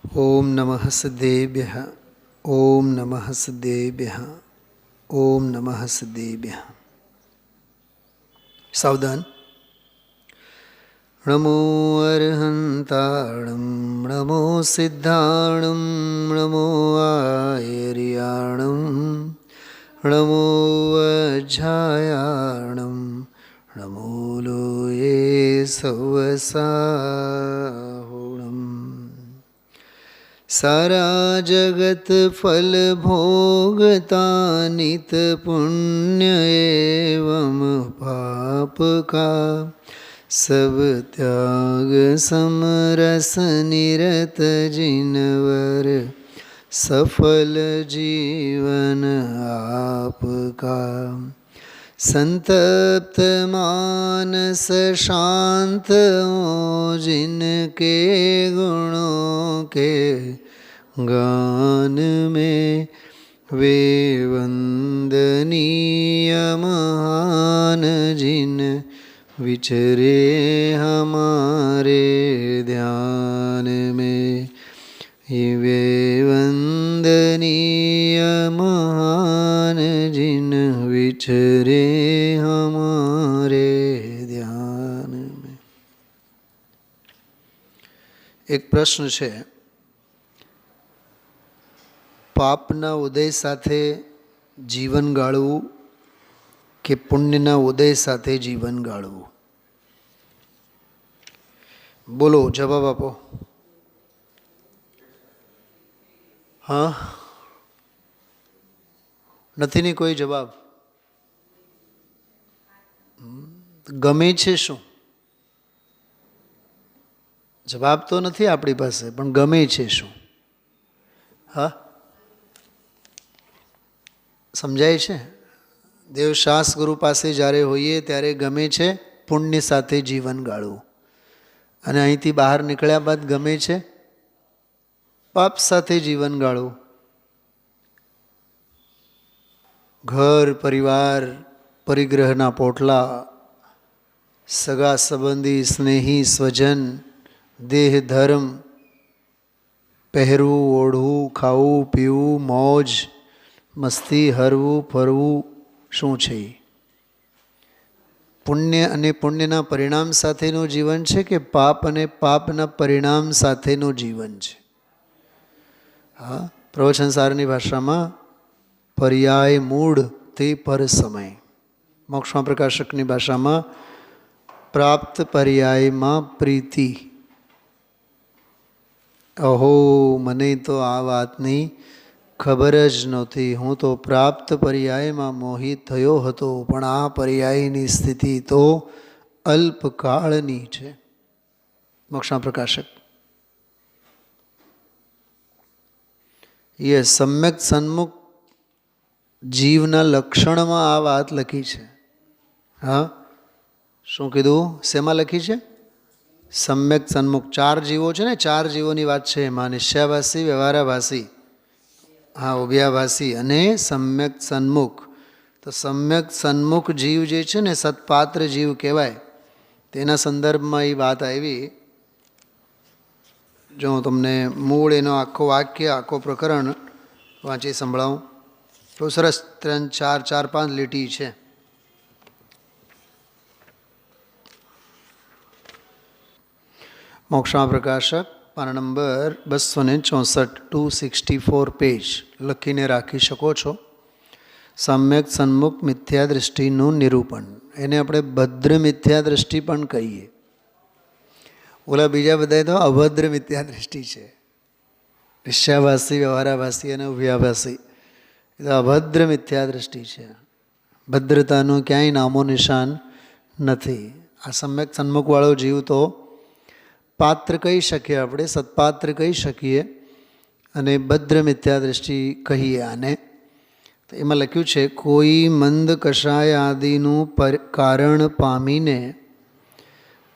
ओम नमः सिद्धेभ्यः। ओम नमः सिद्धेभ्यः। ओम नमः सिद्धेभ्यः। सावधान। नमो अर्हन्ताणं नमो सिद्धाणं नमो आयर्याणं नमो वज्रायाणं नमो लोये सवसाहुणम्। सारा जगत फल भोगता नित पुण्य एवं पाप का सब त्याग समरस निरत जिनवर सफल जीवन आपका। संतप्त मानस शांत हो जिनके गुणों के गान में वे वंदनीय महान जिन विचरे हमारे ध्यान में। वे वंदनीय महान जिन विचरे हमारे ध्यान में। एक प्रश्न है, पापना उदय साथे जीवन गाळવું કે પુણ્યના ઉદય સાથે જીવન ગાળવું? બોલો, જવાબ આપો. હા, નથી ને કોઈ જવાબ? ગમે છે શું? જવાબ તો નથી આપણી પાસે, પણ ગમે છે શું? હા, સમજાય છે? દેવશાસ ગુરુ પાસે જ્યારે હોઈએ ત્યારે ગમે છે પુણ્ય સાથે જીવન ગાળવું, અને અહીંથી બહાર નીકળ્યા બાદ ગમે છે પાપ સાથે જીવન ગાળવું. ઘર પરિવાર, પરિગ્રહના પોટલા, સગા સંબંધી, સ્નેહી સ્વજન, દેહ ધર્મ, પહેરવું ઓઢવું, ખાવું પીવું, મોજ મસ્તી, હરવું ફરવું, શું છે? પુણ્ય અને પુણ્યના પરિણામ સાથેનું જીવન છે કે પાપ અને પાપના પરિણામ સાથેનું જીવન છે? હા, પ્રવચન સારની ભાષામાં પર્યાય મૂળ તે પર સમય, મોક્ષમાં પ્રકાશકની ભાષામાં પ્રાપ્ત પર્યાયમાં પ્રીતિ. અહો, મને તો આ વાતની ખબર જ નહોતી. હું તો પ્રાપ્ત પર્યાયમાં મોહિત થયો હતો, પણ આ પર્યાયની સ્થિતિ તો અલ્પકાળની છે. મોક્ષના પ્રકાશક. યસ, સમ્યક સન્મુખ જીવના લક્ષણમાં આ વાત લખી છે. હા, શું કીધું? શેમાં લખી છે? સમ્યક સન્મુખ. ચાર જીવો છે ને, ચાર જીવોની વાત છે એમાં. નિશ્ચયાભાસી, વ્યવહારાભાસી, હા, ઉભયાભાસી અને સમ્યક સન્મુખ. તો સમ્યક સન્મુખ જીવ જે છે ને, સત્પાત્ર જીવ કહેવાય. તેના સંદર્ભમાં એ વાત આવી. જો હું તમને મૂળ એનો આખો વાક્ય, આખો પ્રકરણ વાંચી સંભળાવું. તો સરસ 3, 4, 4, 5 લીટી છે. મોક્ષમાં પ્રકાશક, પાના નંબર 264, 264 પેજ લખીને રાખી શકો છો. સમ્યક સન્મુખ મિથ્યા દૃષ્ટિનું નિરૂપણ, એને આપણે ભદ્ર મિથ્યા દૃષ્ટિ પણ કહીએ. ઓલા બીજા બધા તો અભદ્ર મિથ્યા દૃષ્ટિ છે. નિશ્ચયાભાસી, વ્યવહારાભાસી અને ઉભયાભાસી, એ તો અભદ્ર મિથ્યા દૃષ્ટિ છે. ભદ્રતાનું ક્યાંય નામો નિશાન નથી. આ સમ્યક સન્મુખવાળો જીવ તો પાત્ર કહી શકીએ આપણે, સત્પાત્ર કહી શકીએ, અને ભદ્ર મિથ્યા દૃષ્ટિ કહીએ આને. તો એમાં લખ્યું છે, કોઈ મંદ કષાય આદિનું કારણ પામીને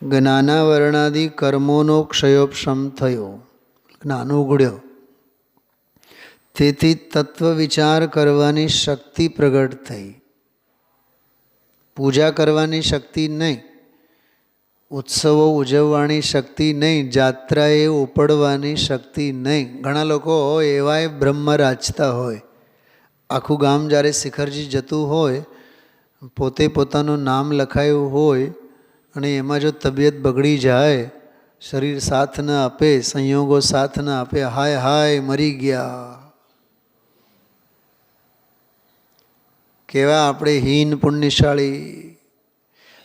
જ્ઞાનાવરણાદિ કર્મોનો ક્ષયોપશમ થયો, જ્ઞાન ઉઘડ્યો, તેથી તત્વ વિચાર કરવાની શક્તિ પ્રગટ થઈ. પૂજા કરવાની શક્તિ નહીં, ઉત્સવો ઉજવવાની શક્તિ નહીં, જાત્રાએ ઉપડવાની શક્તિ નહીં. ઘણા લોકો એવાય બ્રહ્મ રાચતા હોય, આખું ગામ જ્યારે શિખરજી જતું હોય, પોતે પોતાનું નામ લખાયું હોય અને એમાં જો તબિયત બગડી જાય, શરીર સાથ ન આપે, સંયોગો સાથ ન આપે, હાય હાય મરી ગયા. કેવા આપણે હીન પુણ્યશાળી.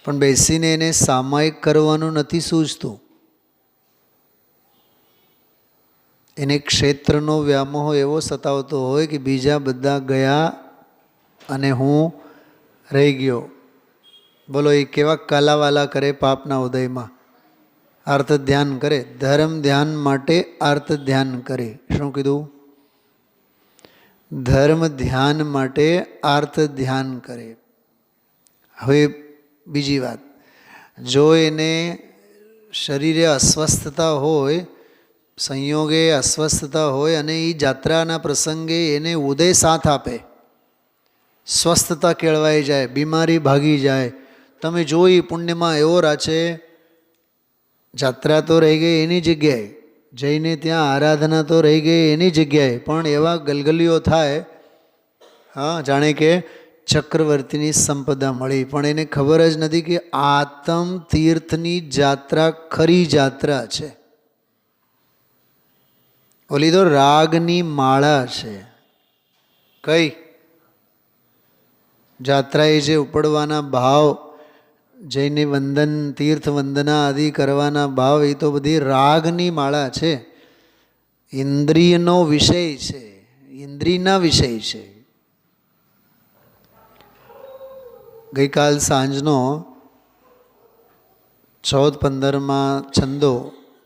પણ બેસીને એને સામાયિક કરવાનું નથી સૂઝતું. એને ક્ષેત્રનો વ્યામોહ એવો સતાવતો હોય કે બીજા બધા ગયા અને હું રહી ગયો. બોલો એ કેવા કાલાવાલા કરે પાપના ઉદયમાં. આર્ત ધ્યાન કરે, ધર્મ ધ્યાન માટે આર્ત ધ્યાન કરે. શું કીધું? ધર્મ ધ્યાન માટે આર્ત ધ્યાન કરે. હવે બીજી વાત, જો એને શરીરે અસ્વસ્થતા હોય, સંયોગે અસ્વસ્થતા હોય અને એ જાત્રાના પ્રસંગે એને ઉદય સાથ આપે, સ્વસ્થતા કેળવાઈ જાય, બીમારી ભાગી જાય. તમે જોઈ પુણ્યમાં એવો રાચે, જાત્રા તો રહી ગઈ એની જગ્યાએ, જઈને ત્યાં આરાધના તો રહી ગઈ એની જગ્યાએ, પણ એવા ગલગલીઓ થાય, હા, જાણે કે ચક્રવર્તીની સંપદા મળી. પણ એને ખબર જ નથી કે આત્મ તીર્થની જાત્રા ખરી જાત્રા છે. ઓલી તો રાગની માળા છે. કઈ જાત્રાએ જે ઉપડવાના ભાવ, જઈને વંદન, તીર્થ વંદના આદિ કરવાના ભાવ, એ તો બધી રાગની માળા છે. ઇન્દ્રિયનો વિષય છે, ઇન્દ્રિયના વિષય છે. ગઈકાલ સાંજનો 14-15માં છંદો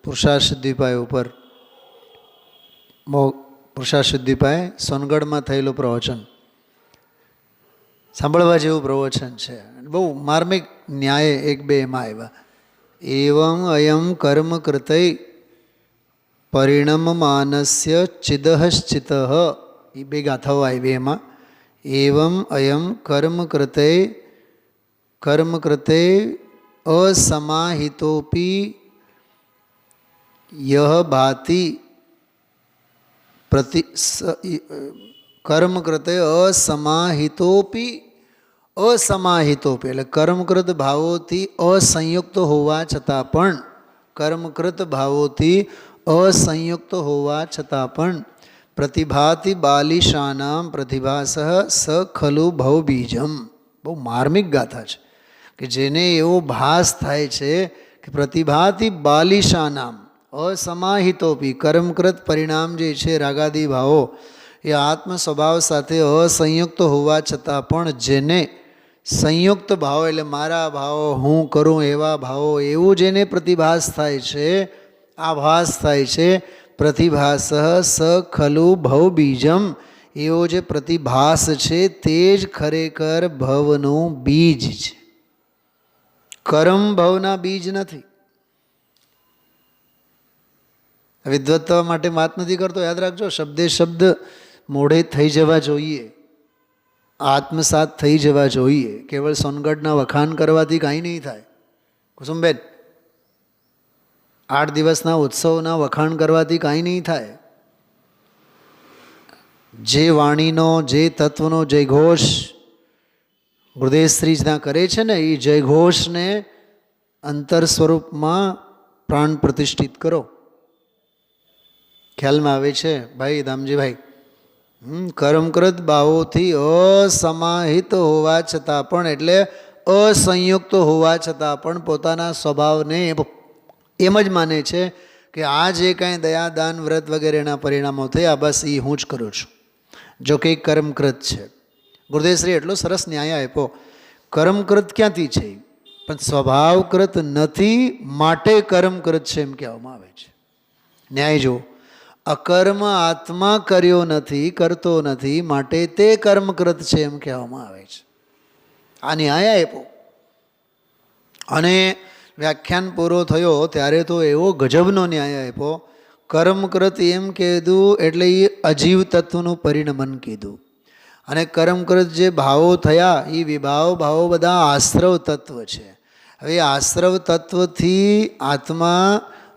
પુરુષાશુદ્ધિપાય ઉપર, પુરુષાશુદ્ધિપાય સોનગઢમાં થયેલું પ્રવચન સાંભળવા જેવું પ્રવચન છે. બહુ માર્મિક ન્યાય 1-2 એમાં આવ્યા. એવં અયમ કર્મ કૃતૈ પરિણમ માનસ્ય ચિદશ્ચિત, એ 2 ગાથાઓ આવી એમાં. એવં અયમ કર્મ કૃતે અસમાહિતોપી યહ ભાતિ કર્મ કૃતે અસમાહિતોપી એટલે કર્મકૃત ભાવોથી અસંયુક્ત હોવા છતાં પણ, કર્મકૃત ભાવોથી અસંયુક્ત હોવા છતાં પણ પ્રતિભાતિ બાલિશાનામ પ્રતિભાસઃ સ ખલુ ભવબીજમ. બહુ માર્મિક ગાથા છે કે જેને એવો ભાસ થાય છે કે પ્રતિભાતિ બાલિશાનામ અસમાહિતોપી, કર્મકૃત પરિણામ જે છે રાગાદી ભાવો એ આત્મ સ્વભાવ સાથે અસંયુક્ત હોવા છતાં પણ જેને સંયુક્ત ભાવો, એટલે મારા ભાવો, હું કરું એવા ભાવો, એવું જેને પ્રતિભાસ થાય છે, આભાસ થાય છે, પ્રતિભાસઃ સ ખલુ ભવબીજમ, એવો જે પ્રતિભાસ છે તે જ ખરેખર ભવનું બીજ છે. કર્મ ભવના બીજ નથી. વિદ્વત્તા માટે વાત નથી કરતો, યાદ રાખજો. શબ્દે શબ્દ મોઢે થઈ જવા જોઈએ, આત્મસાત થઈ જવા જોઈએ. કેવળ સોનગઢના વખાણ કરવાથી કાંઈ નહીં થાય. કુસુમબેન, 8 દિવસના ઉત્સવના વખાણ કરવાથી કાંઈ નહીં થાય. જે વાણીનો, જે તત્વનો જયઘોષ ગુરુદેવશ્રીના કરે છે ને, એ જયઘોષને અંતર સ્વરૂપમાં પ્રાણ પ્રતિષ્ઠિત કરો. ખ્યાલમાં આવે છે ભાઈ દામજીભાઈ? કર્મકૃત ભાવોથી અસમાહિત હોવા છતાં પણ, એટલે અસંયુક્ત હોવા છતાં પણ પોતાના સ્વભાવને એમ જ માને છે કે આ જે કાંઈ દયા, દાન, વ્રત વગેરેના પરિણામો થયા, બસ એ હું જ કરું છું. જો કે કર્મકૃત છે. ગુરુદેવશ્રી એટલો સરસ ન્યાય આપ્યો. કર્મકૃત ક્યાંથી છે? પણ સ્વભાવકૃત નથી, માટે કર્મકૃત છે એમ કહેવામાં આવે છે. ન્યાય જો, અકર્મ આત્મા કર્યો નથી, કરતો નથી, માટે તે કર્મકૃત છે એમ કહેવામાં આવે છે. આ ન્યાય આપ્યો. અને વ્યાખ્યાન પૂરો થયો ત્યારે તો એવો ગજબનો ન્યાય આપ્યો. કર્મકૃત એમ કીધું એટલે એ અજીવ તત્વનું પરિણમન કીધું. અને કર્મકૃત જે ભાવો થયા, એ વિભાવ ભાવો બધા આશ્રવ તત્વ છે. હવે આશ્રવ તત્વથી આત્મા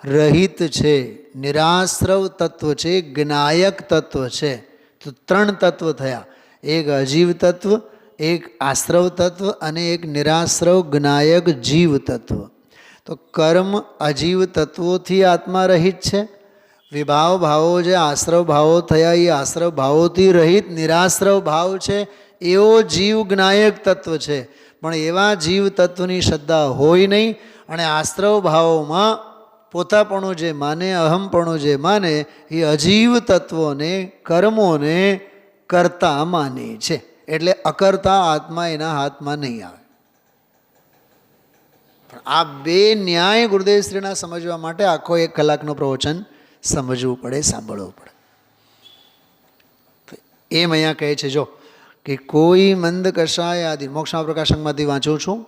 રહિત છે, નિરાશ્રવ તત્વ છે, જ્ઞાયક તત્વ છે. તો 3 તત્વ થયા, એક અજીવ તત્વ, એક આશ્રવ તત્વ અને એક નિરાશ્રવ જ્ઞાયક જીવ તત્વ. તો કર્મ અજીવ તત્વોથી આત્મા રહિત છે. વિભાવ ભાવો જે આશ્રવ ભાવો થયા એ આશ્રવ ભાવોથી રહિત નિરાશ્રવ ભાવ છે. એવો જીવ જ્ઞાયક તત્વ છે. પણ એવા જીવ તત્વની શ્રદ્ધા હોય નહીં અને આશ્રવ ભાવોમાં પોતાપણું જે માને, અહમપણું જે માને એ અજીવ તત્વોને, કર્મોને કરતા માને છે. એટલે અકર્તા આત્મા એના હાથમાં નહીં આવે. પણ આ 2 ન્યાય ગુરુદેવશ્રીના સમજવા માટે આખો 1 કલાકનું પ્રવચન સમજવું પડે, સાંભળવું પડે. એમ અહીંયા કહે છે જો કે કોઈ મંદ કષાય આદિ, મોક્ષના પ્રકાશકમાંથી વાંચું છું,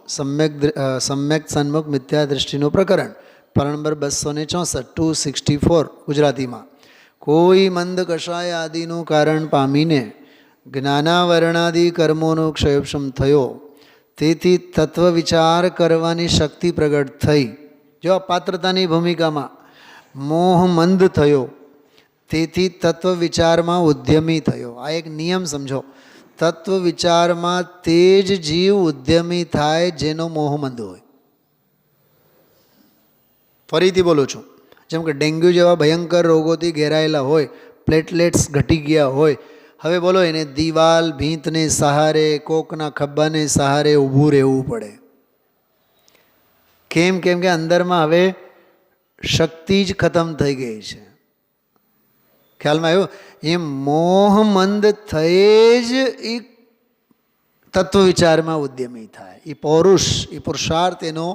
સમ્યક સન્મુખ મિથ્યા દૃષ્ટિનું પ્રકરણ, પાના નંબર 264, 264 ગુજરાતીમાં. કોઈ મંદ કષાય આદિનું કારણ પામીને જ્ઞાનાવરણાદિ કર્મોનો ક્ષયોપશમ થયો, તેથી તત્વ વિચાર કરવાની શક્તિ પ્રગટ થઈ. જો આ પાત્રતાની ભૂમિકામાં મોહ મંદ થયો, તેથી તત્વ વિચારમાં ઉદ્યમી થયો. આ એક નિયમ સમજો. તત્વ વિચારમાં તે જ જીવ ઉદ્યમી થાય જેનો મોહ મંદ હોય. ફરીથી બોલું છું, જેમ કે ડેન્ગ્યુ જેવા ભયંકર રોગોથી ઘેરાયેલા હોય, પ્લેટલેટ્સ ઘટી ગયા હોય, હવે બોલો એને દિવાલ ભીંતને સહારે, કોકના ખબ્બાને સહારે ઊભું રહેવું પડે. કેમ? કેમ કે અંદરમાં હવે શક્તિ જ ખતમ થઈ ગઈ છે. ખ્યાલમાં આવ્યું? એ મોહ મંદ થયે જ એ તત્વ વિચારમાં ઉદ્યમી થાય. એ પૌરુષ, એ પુરુષાર્થ એનો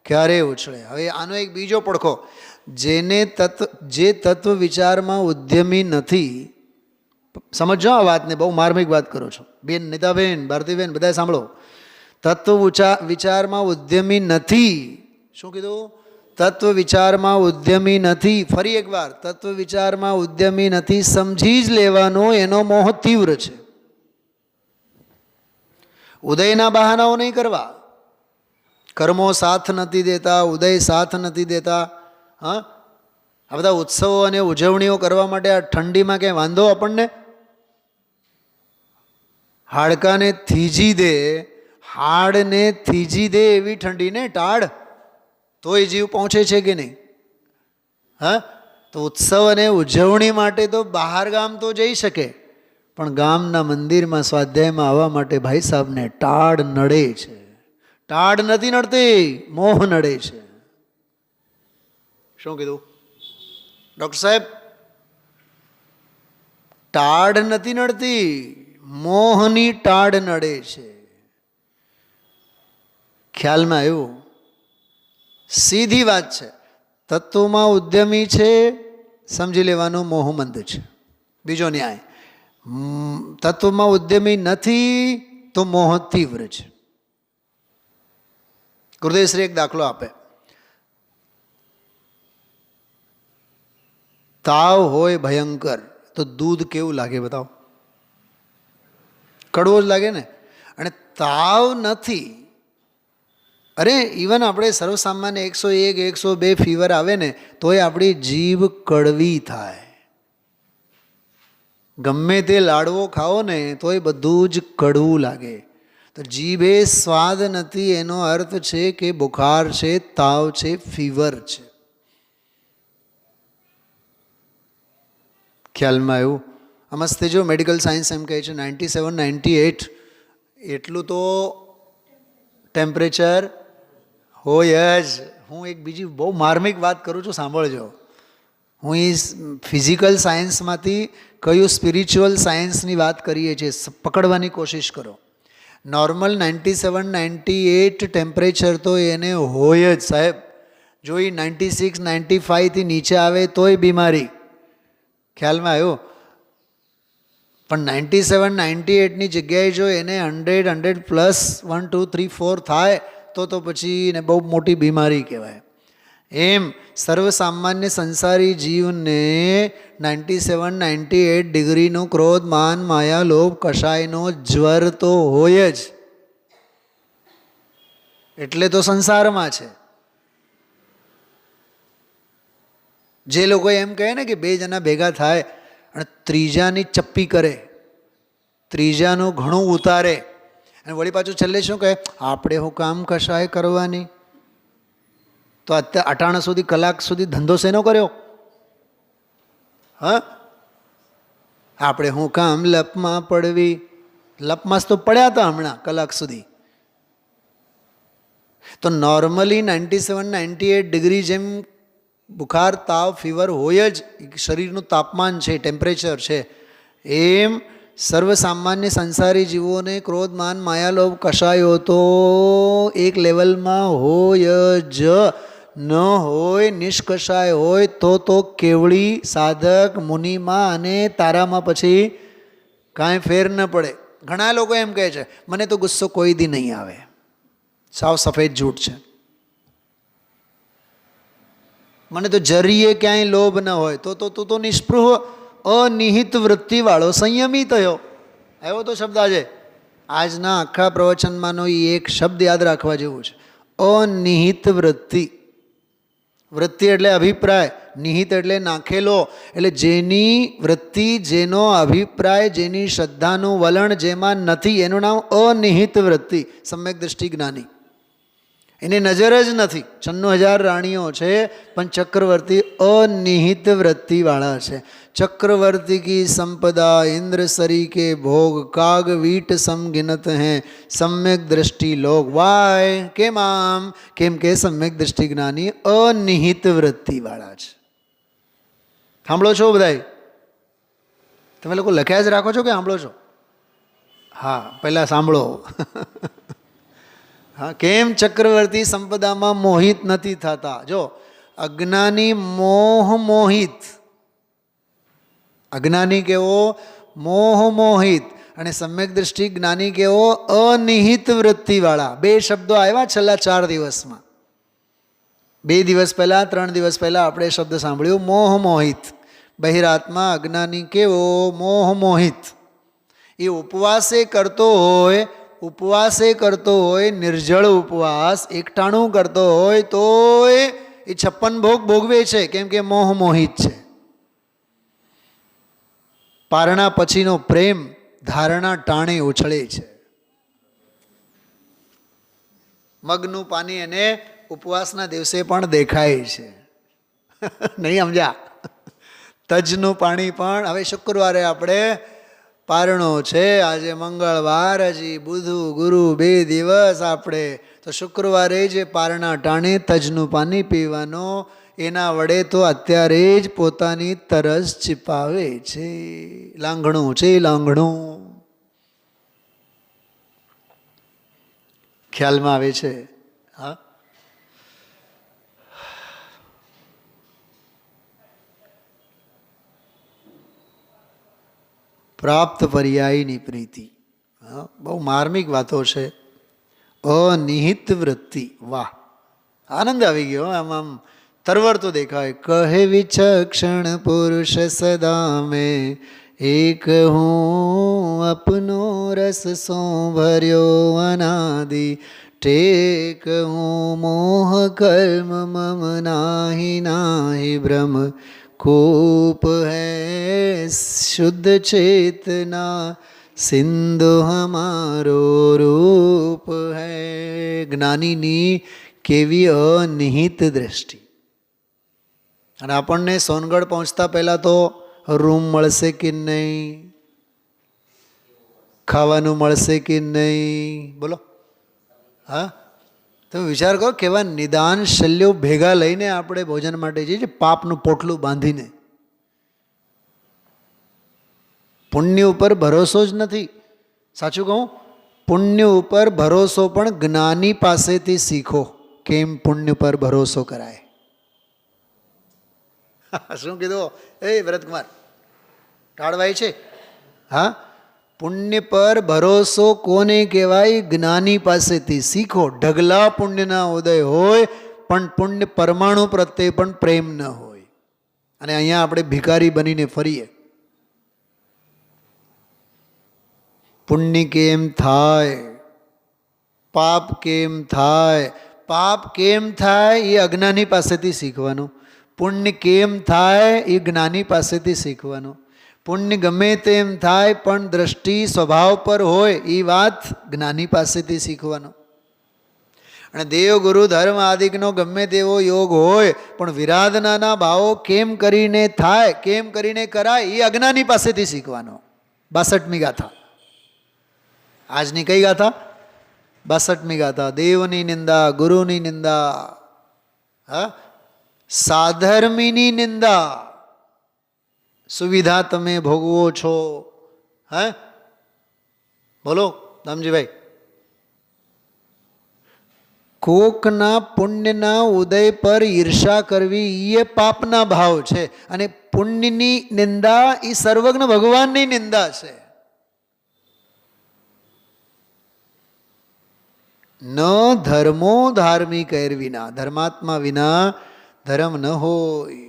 ક્યારે ઉછળે. હવે આનો એક બીજો પડખો, જે તત્વ વિચારમાં ઉદ્યમી નથી, સમજો આ વાતને, બહુ માર્મિક વાત કરો છો બેન, નીતાબેન, ભારતીબેન, બધા સાંભળો. તત્વ વિચારમાં ઉદ્યમી નથી. શું કીધું? તત્વ વિચારમાં ઉદ્યમી નથી. ફરી એકવાર, તત્વ વિચારમાં ઉદ્યમી નથી સમજી જ લેવાનો, એનો મોહ તીવ્ર છે. ઉદયના બહાનાઓ નહીં કરવા. કર્મો સાથ નથી દેતા, ઉદય સાથ નથી દેતા. હા, આ બધા ઉત્સવો અને ઉજવણીઓ કરવા માટે આ ઠંડીમાં ક્યાંય વાંધો આપણને? હાડકાને થીજી દે, હાડને થીજી દે એવી ઠંડીને ટાળ, તોય જીવ પહોંચે છે કે નહીં? હા, તો ઉત્સવ અને ઉજવણી માટે તો બહાર ગામ તો જઈ શકે, પણ ગામના મંદિરમાં સ્વાધ્યાયમાં આવવા માટે ભાઈ સાહેબને ટાળ નડે છે. ટાળ નથી નડતી, મોહ નડે છે. શું કીધું ડૉક્ટર સાહેબ? ટાળ નથી નડતી, મોહની ટાળ નડે છે. ખ્યાલમાં આવ્યું? સીધી વાત છે. તત્વમાં ઉદ્યમી છે, સમજી લેવાનું મોહમંદ છે. બીજો ન્યાય, તત્વમાં ઉદ્યમી નથી તો મોહ તીવ્ર છે. ગુરુદેવશ્રી એક દાખલો આપે. તાવ હોય ભયંકર તો દૂધ કેવું લાગે બતાવો? કડવો જ લાગે ને. અને તાવ નથી, અરે ઇવન આપણે સર્વસામાન્ય 101, 102 ફીવર આવે ને તોય આપણી જીભ કડવી થાય. ગમે તે લાડવો ખાઓ ને તોય બધું જ કડવું લાગે. તો જીભે સ્વાદ નથી, એનો અર્થ છે કે બુખાર છે, તાવ છે, ફીવર છે. ખ્યાલમાં આવ્યું? મસ્ત જો મેડિકલ સાયન્સ એમ કહે છે 97, 98 એટલું તો ટેમ્પરેચર હોય જ. હું એક બીજી બહુ માર્મિક વાત કરું છું, સાંભળજો. હું એ ફિઝિકલ સાયન્સમાંથી કયું સ્પિરિચ્યુઅલ સાયન્સની વાત કરીએ છીએ, પકડવાની કોશિશ કરો. નોર્મલ 97, 98 ટેમ્પરેચર તો એને હોય જ સાહેબ. જો એ 96, 95થી નીચે આવે તોય બીમારી. ખ્યાલમાં આવ્યો? પણ 97, 98ની જગ્યાએ જો એને 100, 100+, 1, 2, 3, 4 થાય તો પછી એને બહુ મોટી બીમારી કહેવાય. એમ સર્વસામાન્ય સંસારી જીવને 97, 98 ડિગ્રીનો ક્રોધ, માન, માયા, લોભ, કષાયનો જ્વર તો હોય જ. એટલે તો સંસારમાં છે. જે લોકો એમ કહે ને કે બે જણા ભેગા થાય અને ત્રીજાની ચપ્પી કરે, ત્રીજાનું ઘણું ઉતારે, અને વળી પાછું છેલ્લે શું કહે, આપણે હું કામ કશાય કરવાની. તો અત્યારે અટાણા સુધી કલાક સુધી ધંધો શેનો કર્યો? હા, આપણે હું કામ લપમાં પડવી. લપમાં તો પડ્યા હતા હમણાં કલાક સુધી. તો નોર્મલી 97-98 ડિગ્રી જેમ બુખાર, તાવ, ફીવર હોય જ, શરીરનું તાપમાન છે, ટેમ્પરેચર છે, એમ સર્વસામાન્ય સંસારી જીવોને ક્રોધ, માન, માયાલોભ કશાયો તો એક લેવલમાં હોય જ. ન હોય, નિષ્કષાય હોય તો કેવળી સાધક મુનિમાં અને તારામાં પછી કાંઈ ફેર ન પડે. ઘણા લોકો એમ કહે છે મને તો ગુસ્સો કોઈ દી નહીં આવે. સાવ સફેદ જૂઠ છે. મને તો જરીએ ક્યાંય લોભ ન હોય તો નિષ્પૃહ અનિહિત વૃત્તિવાળો સંયમી થયો. આવ્યો તો શબ્દ આજે આજના આખા પ્રવચનમાંનો એ એક શબ્દ યાદ રાખવા જેવું છે, અનિહિત વૃત્તિ. વૃત્તિ એટલે અભિપ્રાય, નિહિત એટલે નાખેલો. એટલે જેની વૃત્તિ, જેનો અભિપ્રાય, જેની શ્રદ્ધાનું વલણ જેમાં નથી એનું નામ અનિહિત વૃત્તિ. સમ્યક દૃષ્ટિ જ્ઞાની, એની નજર જ નથી. 96,000 રાણીઓ છે પણ ચક્રવર્તી અનિહિત વૃત્તિવાળા છે. ચક્રવર્તી કી સંપદા ઇન્દ્ર સરી કે ભોગ, કાગ વીટ સમગિનત હૈ સમ્યક દ્રષ્ટિ લોગ. વાય કેમ આમ? કેમ કે સમ્યક દ્રષ્ટિ જ્ઞાની અનિહિત વૃત્તિવાળા છે. સાંભળો છો બધાય? તમે લોકો લખ્યા જ રાખો છો કે સાંભળો છો? હા, પહેલાં સાંભળો. હા, કેમ ચક્રવર્તી સંપદામાં મોહિત નથી થતા? જો, અજ્ઞાની મોહ મોહિત, અજ્ઞાની કેવો મોહ મોહિત, અને સમ્યક દ્રષ્ટિ જ્ઞાની કેવો અનિહિત વૃત્તિવાળા. બે શબ્દો આવ્યા છેલ્લા 4 દિવસમાં. 2 દિવસ પહેલાં, 3 દિવસ પહેલાં આપણે શબ્દ સાંભળ્યું મોહ મોહિત. બહિરાત્મા અજ્ઞાની કેવો મોહ મોહિત. એ ઉપવાસે કરતો હોય, નિર્જળ ઉપવાસ એકટાણું કરતો હોય તોય એ 56 ભોગ ભોગવે છે. કેમ કે મોહ મોહિત છે. પારણા પછીનો પ્રેમ ધારણા ટાણે ઉછળે છે. મગનું પાણી એને ઉપવાસના દિવસે પણ દેખાય છે. નહીં સમજ્યા? તજનું પાણી પણ. હવે શુક્રવારે આપણે પારણો છે, આજે મંગળવાર, હજી બુધુ ગુરુ 2 દિવસ આપણે. તો શુક્રવારે જે પારણા ટાણે તજનું પાણી પીવાનો, એના વડે તો અત્યારે જ પોતાની તરસ છીપાવે છે. લાંઘણું છે, લાંઘણું. ખ્યાલમાં આવે છે? હા, પ્રાપ્ત પર્યાયની પ્રીતિ. હા, બહુ માર્મિક વાતો છે. અનિહિત વૃત્તિ. વાહ, આનંદ આવી ગયો. આમ તરવરતો દેખાય. કહે વિચક્ષણ પુરુષ સદા મેં એક હું અપનો રસ સો ભર્યો અનાદિ ટેક હું મોહ કર્મ મમ નાહી નાહી ભ્રમ खूप है शुद्ध चेतना सिंधु हमारो रूप है. જ્ઞાનીની કેવી અનિહિત દ્રષ્ટિ. અને આપણને સોનગઢ પહોંચતા પહેલાં તો રૂમ મળશે કે નહીં, ખાવાનું મળશે કે નહીં, બોલો? હા, તમે વિચાર કરો કેવા નિદાન શલ્યો ભેગા લઈને આપણે ભોજન માટે જઈએ છીએ, પાપનું પોટલું બાંધીને. પુણ્ય ઉપર ભરોસો જ નથી. સાચું કહું, પુણ્ય ઉપર ભરોસો પણ જ્ઞાની પાસેથી શીખો. કેમ પુણ્ય પર ભરોસો કરાય? શું કીધું એ ભરતકુમાર? ટાળવાય છે? હા, પુણ્ય પર ભરોસો કોને કહેવાય? જ્ઞાની પાસેથી શીખો. ઢગલા પુણ્યના ઉદય હોય પણ પુણ્ય પરમાણુ પ્રત્યે પણ પ્રેમ ન હોય, અને અહીંયા આપણે ભિખારી બનીને ફરીએ. પુણ્ય કેમ થાય? પાપ કેમ થાય, પાપ કેમ થાય એ અજ્ઞાની પાસેથી શીખવાનું. પુણ્ય કેમ થાય એ જ્ઞાની પાસેથી શીખવાનું. પુણ્ય ગમે તેમ થાય પણ દ્રષ્ટિ સ્વભાવ પર હોય એ વાત જ્ઞાની પાસેથી શીખવાનું. અને દેવ ગુરુ ધર્મ આદિકનો ગમે તેવો યોગ હોય પણ વિરાધનાના ભાવો કેમ કરીને થાય, કેમ કરીને કરાય એ અજ્ઞાની પાસેથી શીખવાનો. 62મી ગાથા. આજની કઈ ગાથા? 62મી ગાથા. દેવની નિંદા, ગુરુની નિંદા, હા, સાધર્મીની નિંદા. સુવિધા તમે ભોગવો છો, હે? બોલો દામજીભાઈ. કોકના પુણ્યના ઉદય પર ઈર્ષા કરવી એ પાપના ભાવ છે. અને પુણ્યની નિંદા એ સર્વજ્ઞ ભગવાનની નિંદા છે. ન ધર્મો ધાર્મિક વિના, ધર્માત્મા વિના ધર્મ ન હોય.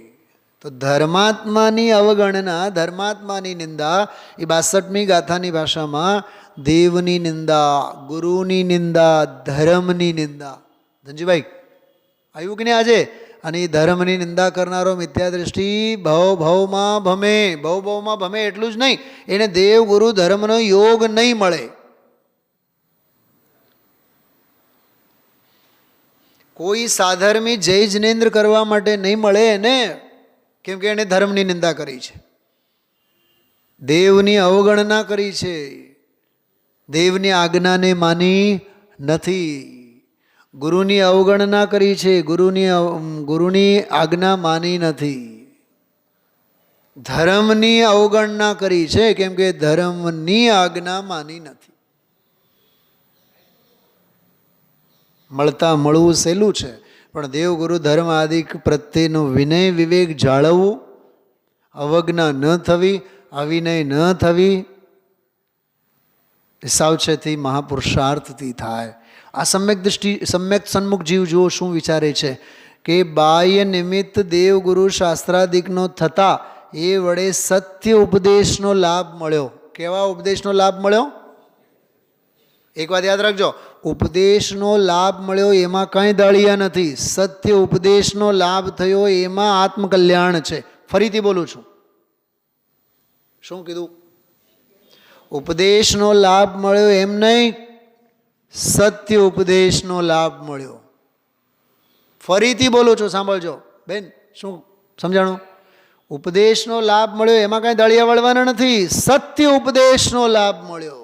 તો ધર્માત્માની અવગણના, ધર્માત્માની નિંદા એ 62મી ગાથાની ભાષામાં દેવની નિંદા, ગુરુની નિંદા, ધર્મની નિંદા. ધનજીભાઈ આવ્યું કે નહીં આજે? અને એ ધર્મની નિંદા કરનારો મિથ્યા દ્રષ્ટિ ભવમાં ભમે. ભવમાં ભમે એટલું જ નહીં, એને દેવ ગુરુ ધર્મનો યોગ નહીં મળે. કોઈ સાધર્મી જય જિનેન્દ્ર કરવા માટે નહીં મળે એને, કેમ કે એને ધર્મની નિંદા કરી છે, દેવની અવગણના કરી છે, દેવની આજ્ઞાને માની નથી, ગુરુની અવગણના કરી છે, ગુરુની આજ્ઞા માની નથી, ધર્મની અવગણના કરી છે, કેમ કે ધર્મની આજ્ઞા માની નથી. મળતા મળવું સહેલું છે, પણ દેવગુરુ ધર્મ આદિ પ્રત્યેનો વિનય વિવેક જાળવવું, અવજ્ઞા ન થવી, અવિનય ન થવી, સાવચેતી મહાપુરુષાર્થથી થાય. આ સમ્યક દૃષ્ટિ, સમ્યક સન્મુખ જીવ જુઓ શું વિચારે છે કે બાહ્ય નિમિત્ત દેવગુરુ શાસ્ત્રાદિકનો થતા એ વડે સત્ય ઉપદેશનો લાભ મળ્યો. કેવા ઉપદેશનો લાભ મળ્યો? એક વાત યાદ રાખજો, ઉપદેશનો લાભ મળ્યો એમાં કાંઈ દાળિયા નથી. સત્ય ઉપદેશનો લાભ થયો એમાં આત્મકલ્યાણ છે. ફરીથી બોલું છું. શું કીધું? ઉપદેશનો લાભ મળ્યો એમ નહીં, સત્ય ઉપદેશનો લાભ મળ્યો. ફરીથી બોલું છું, સાંભળજો બેન. શું સમજાણું? ઉપદેશનો લાભ મળ્યો એમાં કાંઈ દાળિયા વળવાના નથી, સત્ય ઉપદેશનો લાભ મળ્યો.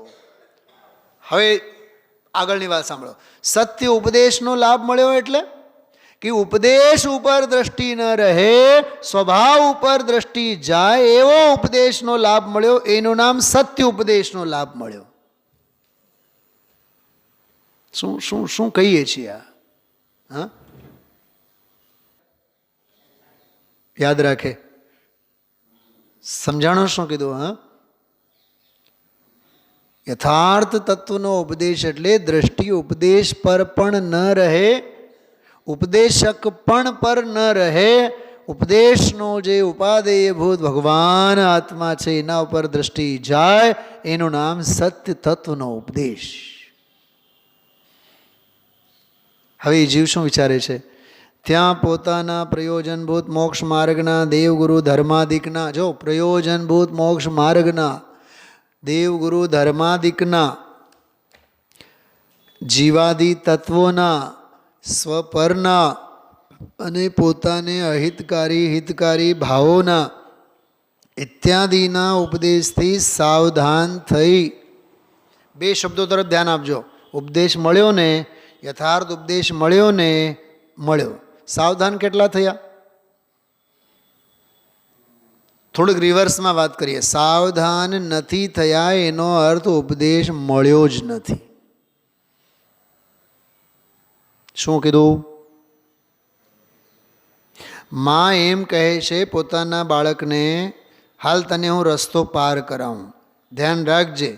હવે આગળની વાત સાંભળો. સત્ય ઉપદેશનો લાભ મળ્યો એટલે કે ઉપદેશ ઉપર દ્રષ્ટિ ન રહે, સ્વભાવ ઉપર દ્રષ્ટિ જાય એવો ઉપદેશનો લાભ મળ્યો. એનું નામ સત્ય ઉપદેશનો લાભ મળ્યો. શું શું શું કહીએ છીએ આ? હા, યાદ રાખે. સમજાણો શું કીધું? હા, યથાર્થ તત્વનો ઉપદેશ એટલે દ્રષ્ટિ ઉપદેશ પર પણ ન રહે, ઉપદેશક પણ પર ન રહે, ઉપદેશનો જે ઉપાદેયભૂત ભગવાન આત્મા છે એના ઉપર દ્રષ્ટિ જાય, એનું નામ સત્ય તત્વનો ઉપદેશ. હવે એ જીવ શું વિચારે છે? ત્યાં પોતાના પ્રયોજનભૂત મોક્ષ માર્ગના દેવગુરુ ધર્માદિકના, જો પ્રયોજનભૂત મોક્ષ માર્ગના દેવગુરુ ધર્માદિકના જીવાદિ તત્વોના સ્વપરના અને પોતાને અહિતકારી હિતકારી ભાવોના ઇત્યાદિના ઉપદેશથી સાવધાન થઈ. બે શબ્દો તરફ ધ્યાન આપજો. ઉપદેશ મળ્યો ને, યથાર્થ ઉપદેશ મળ્યો ને, મળ્યો. સાવધાન કેટલા થયા? થોડુંક રિવર્સમાં વાત કરીએ. સાવધાન નથી થયા એનો અર્થ ઉપદેશ મળ્યો જ નથી. શું કીધું? માં એમ કહે છે પોતાના બાળકને, હાલ તને હું રસ્તો પાર કરાવું, ધ્યાન રાખજે,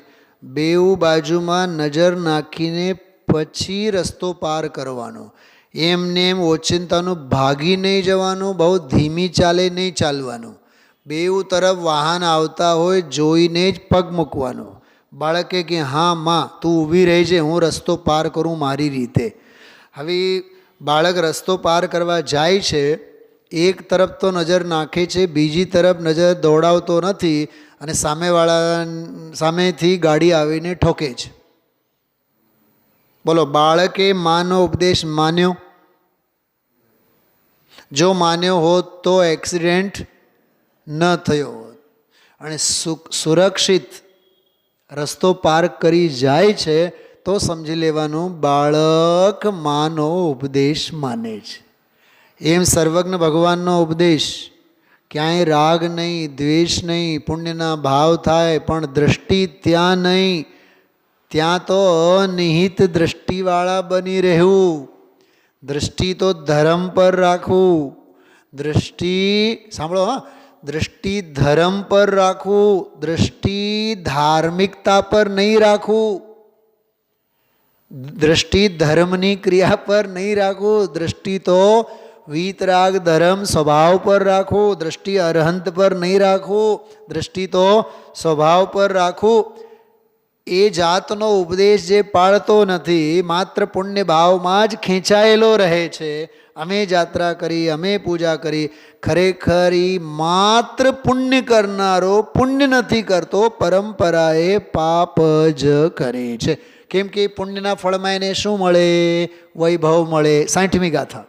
બેઉ બાજુમાં નજર નાખીને પછી રસ્તો પાર કરવાનો. એમને એમ ઓચિંતાનું ભાગી નહીં જવાનું, બહુ ધીમી ચાલે નહીં ચાલવાનું. બેઉ તરફ વાહન આવતા હોય જોઈને જ પગ મૂકવાનો. બાળકે કે હા માં તું ઊભી રહેજે, હું રસ્તો પાર કરું મારી રીતે. હવે બાળક રસ્તો પાર કરવા જાય છે, એક તરફ તો નજર નાખે છે, બીજી તરફ નજર દોડાવતો નથી અને સામેથી ગાડી આવીને ઠોકે છે. બોલો, બાળકે માનો ઉપદેશ માન્યો? જો માન્યો હોત તો એક્સિડન્ટ ન થયો હોત. અને સુરક્ષિત રસ્તો પાર કરી જાય છે તો સમજી લેવાનું બાળક માનો ઉપદેશ માને છે. એમ સર્વજ્ઞ ભગવાનનો ઉપદેશ ક્યાંય રાગ નહીં, દ્વેષ નહીં, પુણ્યના ભાવ થાય પણ દૃષ્ટિ ત્યાં નહીં. ત્યાં તો અનિહિત દૃષ્ટિવાળા બની રહેવું. દૃષ્ટિ તો ધર્મ પર રાખવું. દૃષ્ટિ સાંભળો, હા, દૃષ્ટિ ધર્મ પર રાખવું. દૃષ્ટિ ધાર્મિકતા પર નહીં રાખવું. દૃષ્ટિ ધર્મની ક્રિયા પર નહીં રાખવું. દૃષ્ટિ તો વીતરાગ ધર્મ સ્વભાવ પર રાખવું. દૃષ્ટિ અરહંત પર નહીં રાખવું. દૃષ્ટિ તો સ્વભાવ પર રાખવું. એ જાતનો ઉપદેશ જે પાળતો નથી, માત્ર પુણ્ય ભાવમાં જ ખેંચાયેલો રહે છે. અમે યાત્રા કરી, અમે પૂજા કરી, ખરેખર માત્ર પુણ્ય કરનારો પુણ્ય નથી કરતો, પરંપરાએ પાપ જ કરે છે. કેમ કે પુણ્યના ફળમાં એને શું મળે? વૈભવ મળે. 60મી ગાથા.